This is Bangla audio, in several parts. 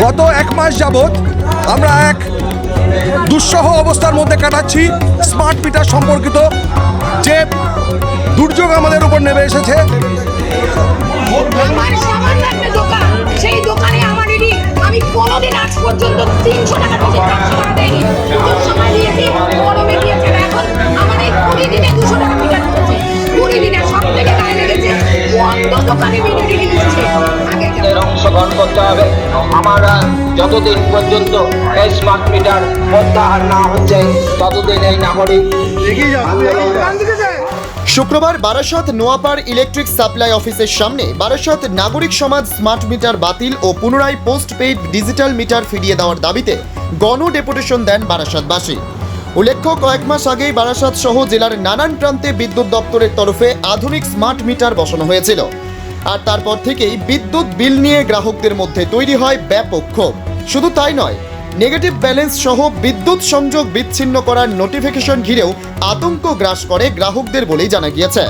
গত এক মাস যাবৎ আমরা এক দুঃসহ অবস্থার মধ্যে কাটাচ্ছি। স্মার্ট মিটার সম্পর্কিত যে দুর্যোগ আমাদের উপর নেমে এসেছে, আমার সামান্য একটা দোকান, সেই দোকানে আমার আমি কোনোদিন আজ পর্যন্ত 300 টাকা বেশি টাকা দেয়নি। পুজোর সময় দিয়েছি, গরমে দিয়েছে, এখন আমার এই 20 দিনে 200 টাকা মিটার হচ্ছে। 20 দিনে সব থেকে গায়ে লেগেছে বন্ধ দোকানে মিটার দিচ্ছে। অংশগ্রহণ করতে হবে। আমরা যতদিন পর্যন্ত এই স্মার্ট মিটার প্রত্যাহার না হচ্ছে ততদিন এই নাগরিক শুক্রবার বারাসত নোয়াপাড় ইলেকট্রিক সাপ্লাই অফিসের সামনে বারাসত নাগরিক সমাজ স্মার্ট মিটার বাতিল ও পুনরায় পোস্ট পেইড ডিজিটাল মিটার ফিরিয়ে দেওয়ার দাবিতে গণ ডেপুটেশন দেন বারাসতবাসী। উল্লেখ্য, কয়েক মাস আগেই বারাসত সহ জেলার নানান প্রান্তে বিদ্যুৎ দপ্তরের তরফে আধুনিক স্মার্ট মিটার বসানো হয়েছিল। আর তারপর থেকেই বিদ্যুৎ বিল নিয়ে গ্রাহকদের মধ্যে তৈরি হয় ব্যাপক ক্ষোভ। শুধু তাই নয়, নেগেটিভ ব্যালেন্স সহ বিদ্যুৎ সংযোগ বিচ্ছিন্ন করার নোটিফিকেশন ঘিরেও আতঙ্ক গ্রাস করে গ্রাহকদের বলেই জানা গিয়েছে।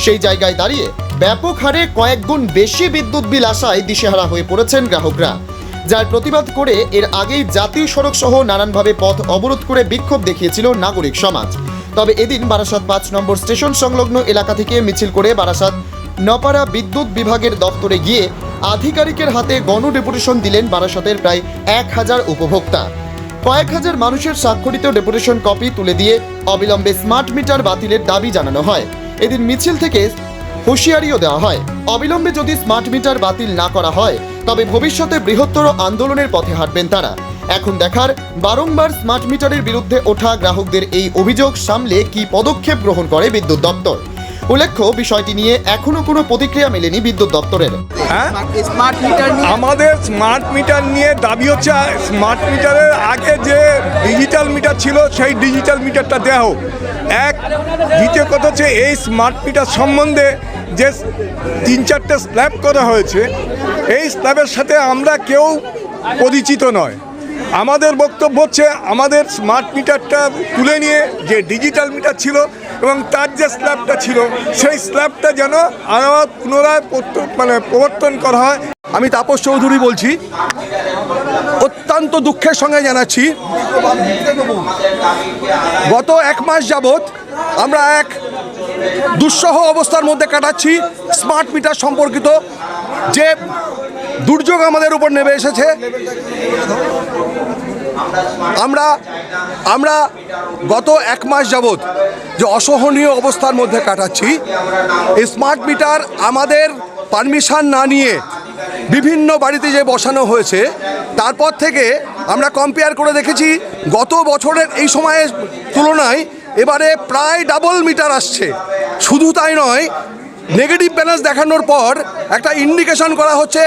সেই জায়গায় দাঁড়িয়ে ব্যাপক হারে কয়েক গুণ বেশি বিদ্যুৎ বিল আসায় দিশেহারা হয়ে পড়েছেন গ্রাহকরা, যার প্রতিবাদ করে এর আগেই জাতীয় সড়ক সহ নানানভাবে পথ অবরোধ করে বিক্ষোভ দেখিয়েছিল নাগরিক সমাজ। তবে এদিন বারাসত 5 নম্বর স্টেশন সংলগ্ন এলাকা থেকে মিছিল করে বারাসত নপাড়া বিদ্যুৎ বিভাগের দপ্তরে গিয়ে আধিকারিকের হাতে গণ ডেপুটেশন দিলেন বারাসতের প্রায় 1000 উপভোক্তা। কয়েক হাজার মানুষের স্বাক্ষরিত ডেপুটেশন কপি তুলে দিয়ে অবিলম্বে স্মার্ট মিটার বাতিলের দাবি জানানো হয়। এদিন মিছিল থেকে হুঁশিয়ারিও দেওয়া হয়, অবিলম্বে যদি স্মার্ট মিটার বাতিল না করা হয় তবে ভবিষ্যতে বৃহত্তর আন্দোলনের পথে হাঁটবেন তারা। এখন দেখার বারংবার স্মার্ট মিটারের বিরুদ্ধে ওঠা গ্রাহকদের এই অভিযোগ সামলে কি পদক্ষেপ গ্রহণ করে বিদ্যুৎ দপ্তর। উল্লেখ্য, বিষয়টি নিয়ে এখনো কোনো প্রতিক্রিয়া মেলেনি বিদ্যুৎ দপ্তরের। আমাদের স্মার্ট মিটার নিয়ে দাবি হচ্ছে স্মার্ট মিটারের আগে যে ডিজিটাল মিটার ছিল সেই ডিজিটাল মিটারটা দেওয়া হোক। এক, দ্বিতীয় কথা হচ্ছে এই স্মার্ট মিটার সম্বন্ধে যে 3-4টে স্ল্যাব করা হয়েছে, এই স্ল্যাবের সাথে আমরা কেউ পরিচিত নয়। আমাদের বক্তব্য হচ্ছে আমাদের স্মার্ট মিটারটা তুলে নিয়ে যে ডিজিটাল মিটার ছিল এবং তার যে স্ল্যাবটা ছিল সেই স্ল্যাবটা যেন আবার পুনরায় প্রবর্তন করা হয়। আমি তাপস চৌধুরী বলছি, অত্যন্ত দুঃখের সঙ্গে জানাচ্ছি গত এক মাস যাবৎ আমরা এক দুঃসহ অবস্থার মধ্যে কাটাচ্ছি। স্মার্ট মিটার সম্পর্কিত যে দুর্যোগ আমাদের উপর নেমে এসেছে, আমরা গত এক মাস যাবৎ যে অসহনীয় অবস্থার মধ্যে কাটাচ্ছি। এই স্মার্ট মিটার আমাদের পারমিশন না নিয়ে বিভিন্ন বাড়িতে যে বসানো হয়েছে, তারপর থেকে আমরা কম্পেয়ার করে দেখেছি গত বছরের এই সময়ের তুলনায় এবারে প্রায় ডাবল মিটার আসছে। শুধু তাই নয়, নেগেটিভ ব্যালেন্স দেখানোর পর একটা ইন্ডিকেশন করা হচ্ছে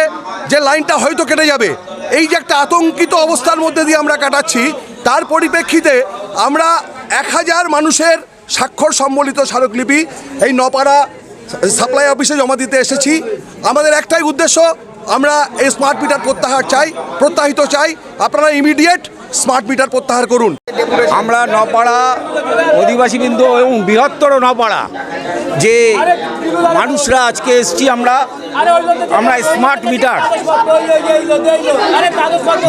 যে লাইনটা হয়তো কেটে যাবে। এই যে একটা আতঙ্কিত অবস্থার মধ্যে দিয়ে আমরা কাটাচ্ছি, তার পরিপ্রেক্ষিতে আমরা 1000 মানুষের স্বাক্ষর সম্বলিত স্মারকলিপি এই নপাড়া সাপ্লাই অফিসে জমা দিতে এসেছি। আমাদের একটাই উদ্দেশ্য, আমরা এই স্মার্ট মিটার প্রত্যাহিত চাই। আপনারা ইমিডিয়েট স্মার্ট মিটার প্রত্যাহার করুন। আমরা নপাড়া অধিবাসীবৃন্দ এবং বৃহত্তর নপাড়া যে মানুষরা আজকে এসছি, আমরা স্মার্ট মিটার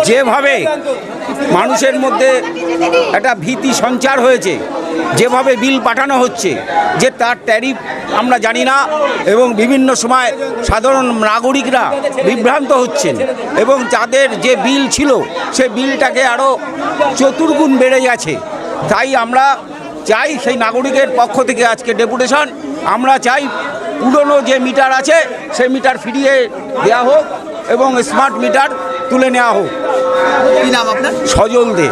যেভাবে মানুষের মধ্যে একটা ভীতি সঞ্চার হয়েছে, যেভাবে বিল পাঠানো হচ্ছে যে তার ট্যারিফ আমরা জানি না, এবং বিভিন্ন সময় সাধারণ নাগরিকরা বিভ্রান্ত হচ্ছেন এবং যাদের যে বিল ছিল সে বিলটাকে আরও চতুর্গুণ বেড়ে গেছে। তাই আমরা চাই, সেই নাগরিকের পক্ষ থেকে আজকে ডেপুটেশন, আমরা চাই পুরনো যে মিটার আছে সেই মিটার ফিরিয়ে দেওয়া হোক এবং স্মার্ট মিটার তুলে নেওয়া হোক। কি নাম আপনার? সজল দে।